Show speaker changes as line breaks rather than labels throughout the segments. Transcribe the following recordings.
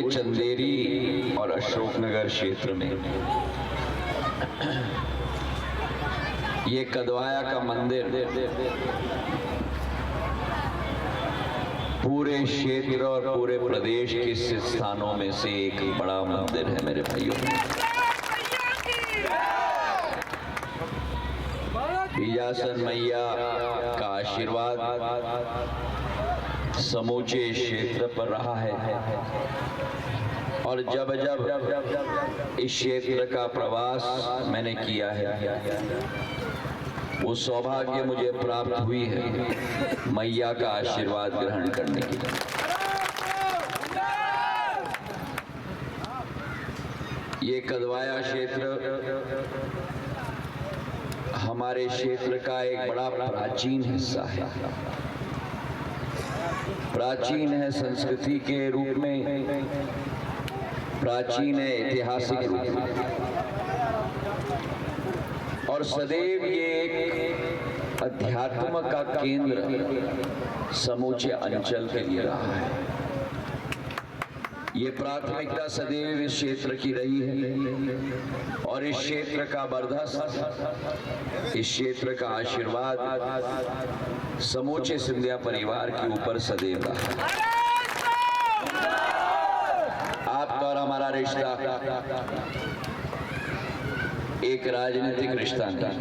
चंदेरी और अशोकनगर क्षेत्र में ये कदवाया का मंदिर पूरे क्षेत्र और पूरे प्रदेश के स्थानों में से एक बड़ा मंदिर है मेरे भाइयों। बीजासन मैया का आशीर्वाद समूचे क्षेत्र पर रहा है और जब जब इस क्षेत्र का प्रवास मैंने किया है वो सौभाग्य मुझे प्राप्त हुई है मैया का आशीर्वाद ग्रहण करने के लिए। ये कदवाया क्षेत्र हमारे क्षेत्र का एक बड़ा प्राचीन हिस्सा है, प्राचीन है संस्कृति के रूप में, प्राचीन है ऐतिहासिक रूप में और सदैव ये एक अध्यात्म का केंद्र समूचे अंचल के लिए रहा है। ये प्राथमिकता सदैव इस क्षेत्र की रही है और इस क्षेत्र का बरदस्त, इस क्षेत्र का आशीर्वाद समूचे सिंधिया परिवार के ऊपर सदैव रहा। आपका और हमारा रिश्ता एक राजनीतिक रिश्ता नहीं,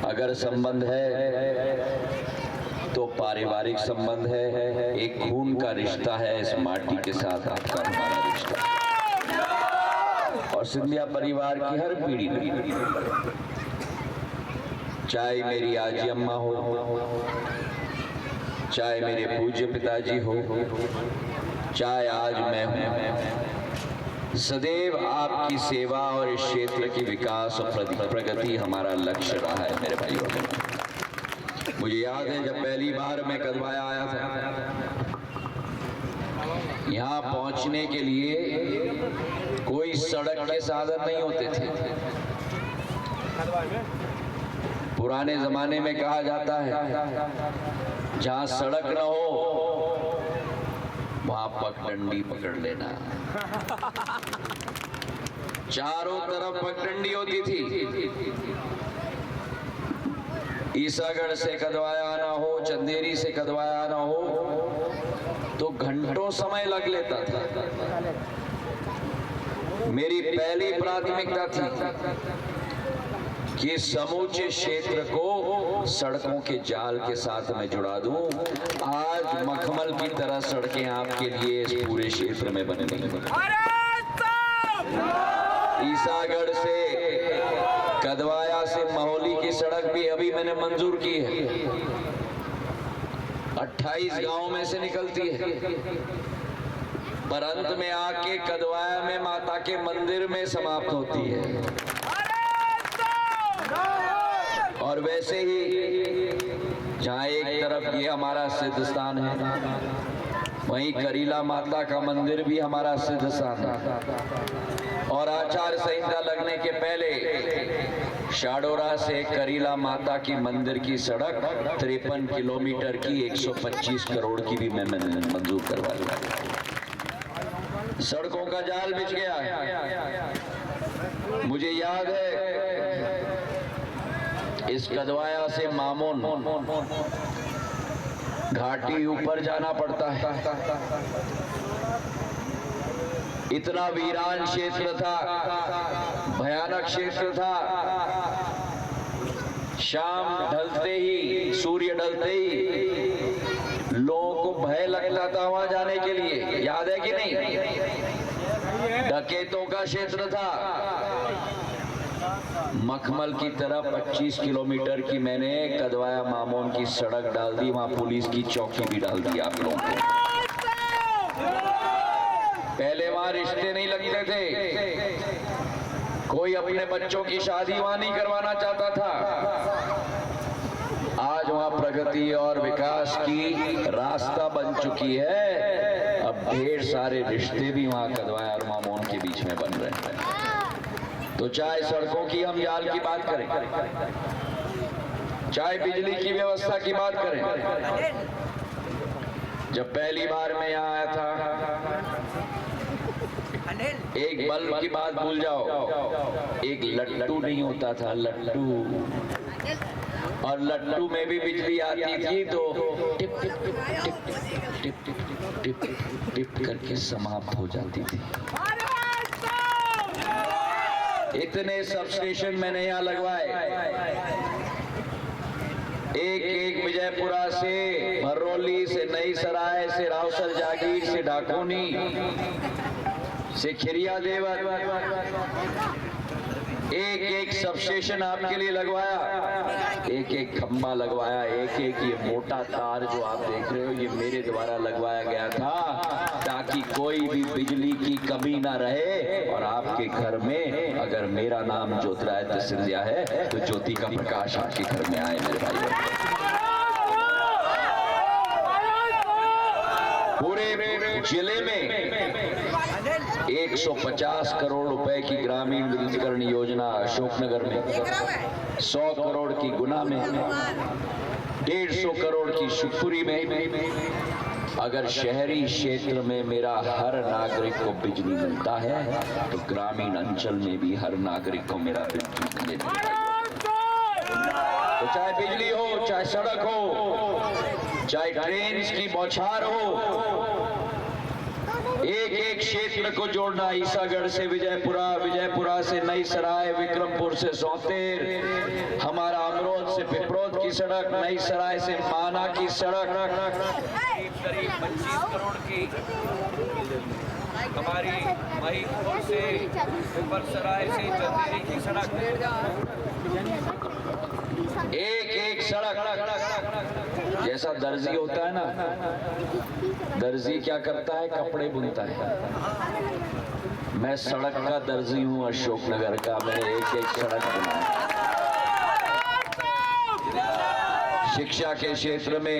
अगर संबंध है तो पारिवारिक संबंध है, एक खून का रिश्ता है इस माटी के साथ आपका हमारा रिश्ता। और सिंधिया परिवार की हर पीढ़ी में, चाहे मेरी आजी अम्मा हो, चाहे मेरे पूज्य पिताजी हो, चाहे आज मैं हूं, सदैव आपकी सेवा और इस क्षेत्र की विकास और प्रगति हमारा लक्ष्य रहा है मेरे भाइयों। मुझे याद है जब पहली बार मैं कदवाया आया था, यहाँ पहुंचने के लिए कोई सड़क के साधन नहीं होते थे। पुराने जमाने में कहा जाता है जहाँ सड़क न हो वहाँ पगडंडी पकड़ लेना। चारों तरफ पगडंडी होती थी। ईसागढ़ से कदवाया आना हो, चंदेरी से कदवाया आना हो तो घंटों समय लग लेता था। मेरी पहली प्राथमिकता थी कि समूचे क्षेत्र को सड़कों के जाल के साथ मैं जुड़ा दूं। आज मखमल की तरह सड़कें आपके लिए इस पूरे क्षेत्र में बन रही हैं। ईसागढ़ से कदवाया से महोली की सड़क भी अभी मैंने मंजूर की है, 28 गांव में से निकलती है, पर अंत में आके कदवाया में माता के मंदिर में समाप्त होती है। और वैसे ही जहाँ एक तरफ ये हमारा सिद्ध स्थान है, वहीं करीला माता का मंदिर भी हमारा सिद्ध स्थान है। और आचार संहिता लगने के पहले शाडोरा से करीला माता की मंदिर की सड़क 53 किलोमीटर की 125 करोड़ की भी मैं मंजूर करवा लिया। सड़कों का जाल बिछ गया है। मुझे याद है इस कदवाया से मामोन घाटी ऊपर जाना पड़ता है। इतना वीरान क्षेत्र था, भयानक क्षेत्र था। शाम ढलते ही, सूर्य ढलते ही लोगों को भय लगता था वहां जाने के लिए। याद है कि नहीं? डकैतों का क्षेत्र था। मखमल की तरफ 25 किलोमीटर की मैंने कदवाया मामोन की सड़क डाल दी, वहां पुलिस की चौकी भी डाल दी आप लोगों को। पहले वहां रिश्ते नहीं लगते थे, कोई अपने बच्चों की शादी वहां नहीं करवाना चाहता था। आज वहां प्रगति और विकास की रास्ता बन चुकी है। अब ढेर सारे रिश्ते भी वहां कदवाया और मामोन के बीच में बन रहे हैं। तो चाहे सड़कों की हम जाल की बात करें, चाहे बिजली की व्यवस्था की बात करें, जब पहली बार मैं यहाँ आया था, एक बल्ब की बात भूल जाओ, एक लट्टू नहीं होता था, लट्टू, और लट्टू में भी बिजली आती थी तो tip tip tip tip tip tip tip tip tip करके समाप्त हो जाती थी। इतने सब स्टेशन मैंने यहाँ लगवाए, एक विजयपुरा से, भरौली से, नई सराय से, रावसर जागीर से, डाकोनी से, खिरिया देवर, एक सब स्टेशन आपके लिए लगवाया, एक खंबा लगवाया, एक ये मोटा तार जो आप देख रहे हो ये मेरे द्वारा लगवाया गया था ताकि कोई भी बिजली की कमी ना रहे। और आपके घर में अगर मेरा नाम ज्योतिरादित्य सिंधिया है तो ज्योति का प्रकाश आपके घर में आए मेरे भाई। पूरे जिले में 150 करोड़ रुपए की ग्रामीण विद्युतीकरण योजना अशोकनगर में, 100 करोड़ की गुना में, 150 करोड़ की शिवपुरी में। अगर शहरी क्षेत्र में मेरा हर नागरिक को बिजली मिलता है तो ग्रामीण अंचल में भी हर नागरिक को मेरा बिजली मिलेगा। तो चाहे बिजली हो, चाहे सड़क हो, चाहे ट्रेन की बौछार हो, एक क्षेत्र को जोड़ना, ईसागढ़ से विजयपुरा, विजयपुरा से नई सराय, विक्रमपुर से सौतेर, हमारा अमरोद से पिपरोद की सड़क, नई सराय से माना की सड़क, करीब 25 करोड़ की हमारी महिपुर से पिपरसराय से चंदेरी की सड़क, एक सड़क। जैसा दर्जी होता है ना, दर्जी क्या करता है, कपड़े बुनता है, मैं सड़क का दर्जी हूं अशोकनगर का, मैंने एक सड़क बनाया। शिक्षा के क्षेत्र में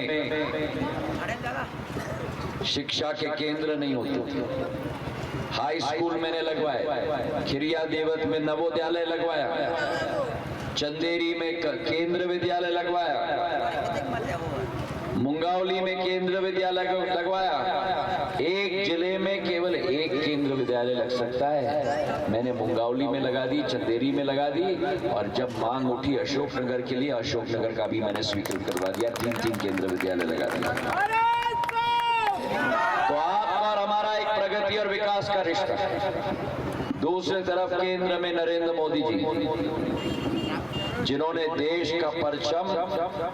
शिक्षा के केंद्र नहीं होते थे, हाई स्कूल मैंने लगवाए, खिरिया देवत में नवोदयालय लगवाया, चंदेरी में केंद्र विद्यालय लगवाया, मुंगावली में केंद्र विद्यालय लगवाया। एक जिले में केवल एक केंद्र विद्यालय लग सकता है, मैंने मुंगावली में लगा दी, चंदेरी में लगा दी, और जब मांग उठी अशोकनगर के लिए, अशोकनगर का भी मैंने स्वीकृत करवा दिया, 3 केंद्र विद्यालय लगा दिया। तो आपका और हमारा एक प्रगति और विकास का रिश्ता। दूसरी तरफ केंद्र में नरेंद्र मोदी जी, जिन्होंने देश का परचम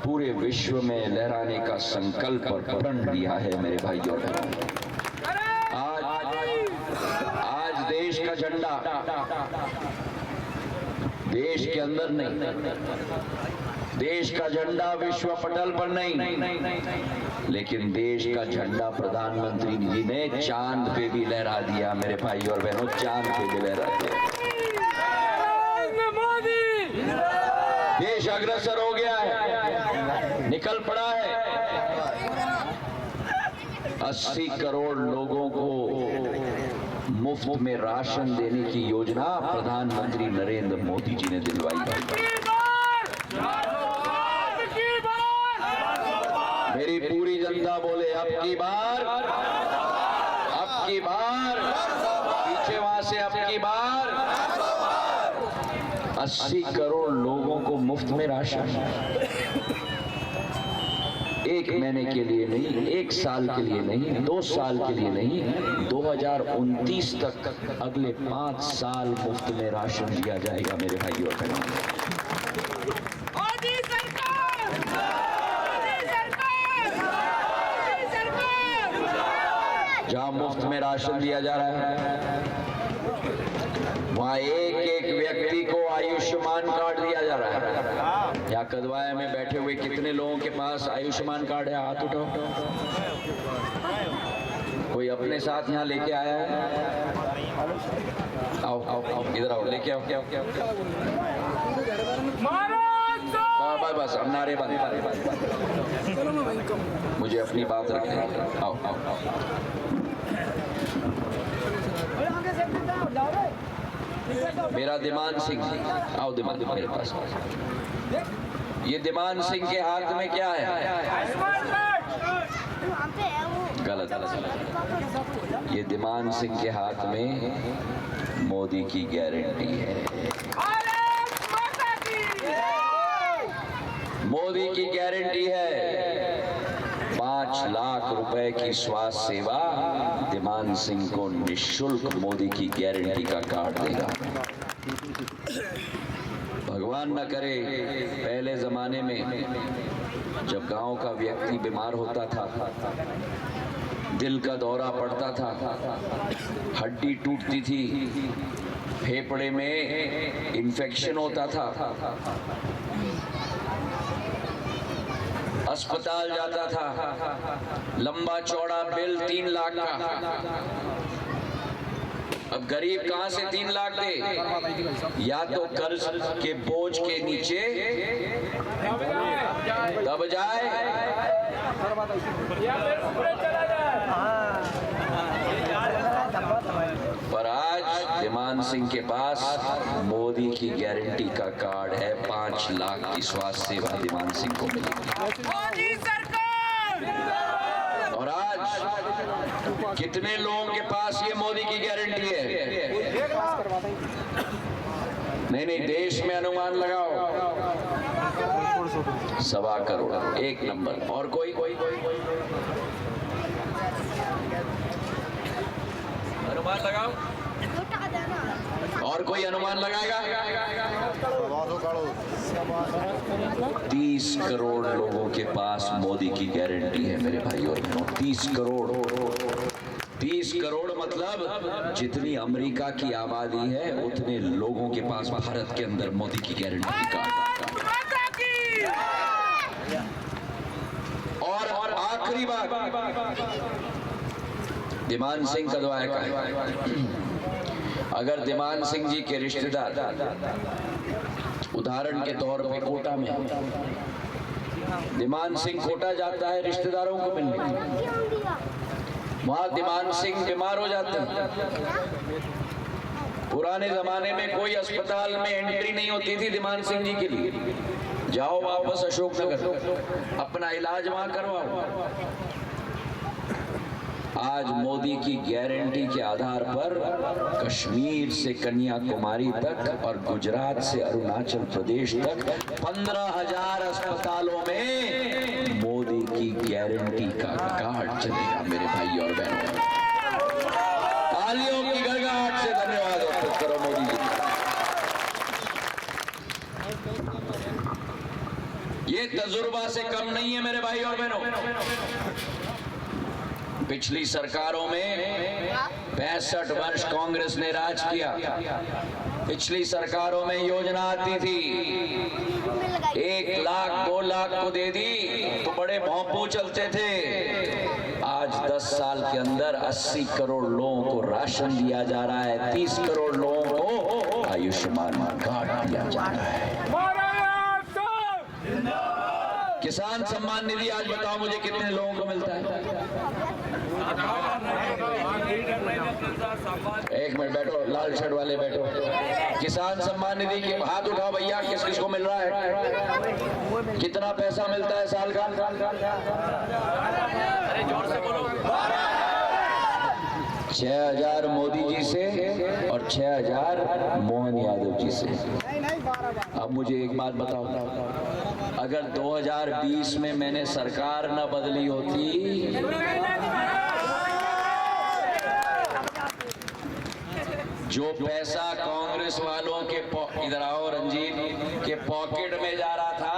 पूरे विश्व में लहराने का संकल्प और प्रण लिया है मेरे भाई और आज देश का झंडा देश के अंदर नहीं, देश का झंडा विश्व पटल पर नहीं, लेकिन देश का झंडा प्रधानमंत्री जी ने चांद पे भी लहरा दिया मेरे भाई और बहनों, चांद पे भी लहरा दिया। देश अग्रसर हो गया है, निकल पड़ा है। 80 करोड़ लोगों को मुफ्त में राशन देने की योजना प्रधानमंत्री नरेंद्र मोदी जी ने दिलवाई है। मेरी पूरी जनता बोले अब की बार, पीछे वहां से अब की बार 80 करोड़ लोगों को मुफ्त में राशन, 1 महीने के लिए नहीं, 1 साल के लिए नहीं, 2 साल के लिए नहीं, 2029 तक अगले 5 साल मुफ्त में राशन दिया जाएगा मेरे भाई और बहनों। जहां मुफ्त में राशन दिया जा रहा है वहां एक व्यक्ति को आयुष्मान कार्ड दिया जा रहा है। यहाँ कदवाया में बैठे हुए कितने लोगों के पास आयुष्मान कार्ड है, हाथ उठाओ। कोई अपने साथ यहाँ लेके आया है? आओ आओ आओ, इधर आओ, लेके आओ। बस अब नारे बंद, मुझे अपनी बात रखने। आओ आओ आओ। मेरा दिमान सिंह, आओ दिमान मेरे पास। ये दिमान सिंह के हाथ में क्या है? ये दिमान सिंह के हाथ में मोदी की गारंटी है। मोदी की गारंटी है 5 लाख रुपए की स्वास्थ्य सेवा दिमान सिंह को निःशुल्क मोदी की गारंटी का कार्ड देगा। भगवान न करे पहले जमाने में जब गांव का व्यक्ति बीमार होता था, दिल का दौरा पड़ता था, हड्डी टूटती थी, फेफड़े में इन्फेक्शन होता था, अस्पताल जाता था, लंबा चौड़ा बिल 3 लाख का। अब गरीब कहां से 3 लाख दे? या तो कर्ज के बोझ के नीचे दब जाए पर आज दिमान सिंह के पास मोदी की गारंटी का कार्ड है। 5 लाख की स्वास्थ्य सेवा दिमान सिंह को मिलेगी। और आज कितने लोगों के पास ये मोदी की गारंटी है? नहीं, देश में अनुमान लगाओ 1.25 करोड़। 1 नंबर। और कोई अनुमान लगाओ। और कोई अनुमान लगाएगा? 30 करोड़ लोगों के पास मोदी की गारंटी है मेरे भाई और बहनों। 30 करोड़ मतलब जितनी अमेरिका की आबादी है उतने लोगों के पास भारत के अंदर मोदी की गारंटी कार्ड। और आखिरी बात, दिमान सिंह कदवाया का है। अगर दिमान सिंह जी के रिश्तेदार उदाहरण के तौर पे कोटा में, दिमान सिंह कोटा जाता है रिश्तेदारों को मिलने, वहां दिमान सिंह बीमार हो जाते हैं। पुराने जमाने में कोई अस्पताल में एंट्री नहीं होती थी दिमान सिंह जी के लिए। जाओ वापस अशोकनगर, अपना इलाज वहां करवाओ। आज मोदी की गारंटी के आधार पर कश्मीर से कन्याकुमारी तक और गुजरात से अरुणाचल प्रदेश तक 15,000 अस्पतालों में मोदी की गारंटी का कार्ड चलेगा मेरे भाई और बहनों। तालियों की गड़गड़ाहट से धन्यवाद अर्पित करो मोदी जी। ये तजुर्बा से कम नहीं है मेरे भाई और बहनों। पिछली सरकारों में 65 वर्ष कांग्रेस ने राज किया। पिछली सरकारों में योजना आती थी 1 लाख 2 लाख को दे दी तो बड़े भौंपू चलते थे। आज 10 साल के अंदर 80 करोड़ लोगों को राशन दिया जा रहा है। 30 करोड़ लोगों को आयुष्मान कार्ड दिया जा रहा है। किसान सम्मान निधि आज बताओ मुझे कितने लोगों को मिलता है? एक मिनट बैठो, लाल शर्ट वाले बैठो। किसान सम्मान निधि के हाथ उठाओ भैया, किस किस को मिल रहा है? कितना पैसा मिलता है साल का? अरे जोर से बोलो। 6,000 मोदी जी से और 6,000 मोहन यादव जी से। अब मुझे एक बात बताओ, अगर 2020 में मैंने सरकार न बदली होती जो पैसा कांग्रेस वालों के इधर आओ रंजीत के पॉकेट में जा रहा था,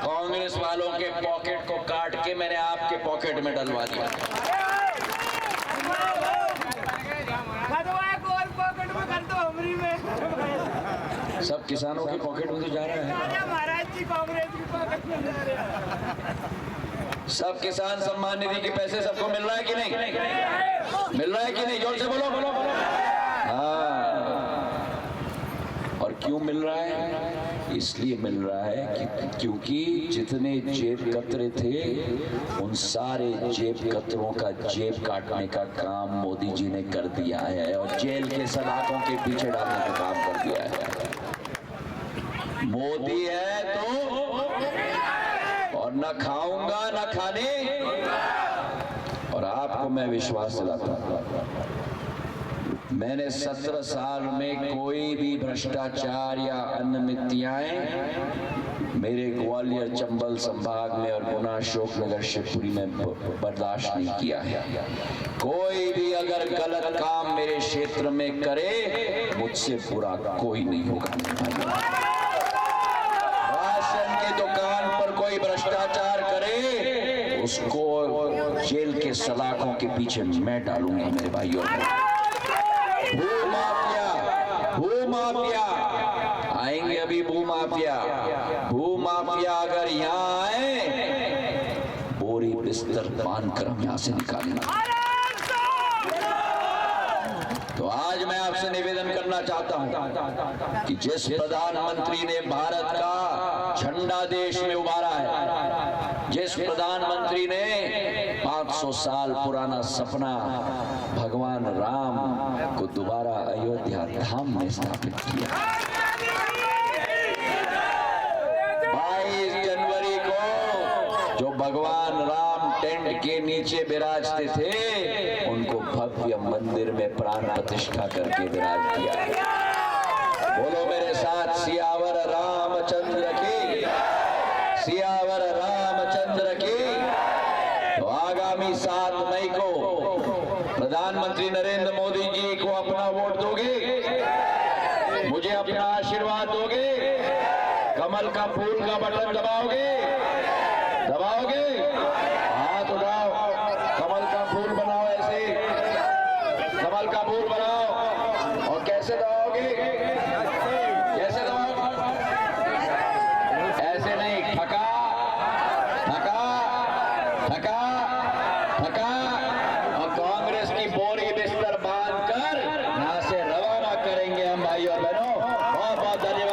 कांग्रेस वालों के पॉकेट को काट के मैंने आपके पॉकेट में डलवा दिया। सब किसानों के पॉकेट में तो जा रहा है। महाराज जी कांग्रेस की पॉकेट में जा रहा है। सब किसान सम्मान निधि के पैसे सबको मिल रहा है कि नहीं? मिल रहा है कि नहीं? जोर से बोलो। हाँ, और क्यों मिल रहा है? इसलिए मिल रहा है कि क्योंकि जितने जेब कतरे थे उन सारे जेब कतरों का जेब काटने का काम मोदी जी ने कर दिया है और जेल के सलाखों के पीछे डालने का काम कर दिया है। मोदी है तो और न खाऊंगा न खाने और आपको मैं विश्वास दिलाता हूं, मैंने 17 साल में कोई भी भ्रष्टाचार या अनियमितताएं मेरे ग्वालियर चंबल संभाग में और गुना अशोकनगर शिवपुरी में बर्दाश्त नहीं किया है। कोई भी अगर गलत काम मेरे क्षेत्र में करे, मुझसे बुरा कोई नहीं होगा। राशन की दुकान पर कोई भ्रष्टाचार करे, उसको जेल के सलाखों के पीछे मैं डालूंगा मेरे भाइयों। भूमाफिया आएंगे, अभी भूमाफिया अगर यहाँ आए, बोरी बिस्तर बांध कर हम यहाँ से निकालेंगे। तो आज मैं आपसे निवेदन करना चाहता हूं कि जिस प्रधानमंत्री ने भारत का झंडा देश में उभारा है, जिस प्रधानमंत्री ने 500 साल पुराना सपना भगवान राम को दोबारा अयोध्या धाम में स्थापित किया, 22 जनवरी को जो भगवान राम टेंट के नीचे विराजते थे, उनको भव्य मंदिर में प्राण प्रतिष्ठा करके विराज किया। बोलो मेरे साथ, सियावर रामचंद्र की, सियावर रामचंद्र की। तो आगामी 7 मई को प्रधानमंत्री नरेंद्र मोदी जी को अपना वोट दोगे, मुझे अपना आशीर्वाद दोगे, कमल का फूल का बटन दबाओगे, हाथ उठाओ, कमल का फूल बनाओ, ऐसे कमल का फूल बनाओ। और कैसे दबाओगे? कैसे दबाओगे? ऐसे नहीं, ठका ठका ठका ठका। और कांग्रेस की बोरी बिस्तर बांधकर यहां से रवाना करेंगे हम भाइयों बहनों। बहुत बहुत धन्यवाद।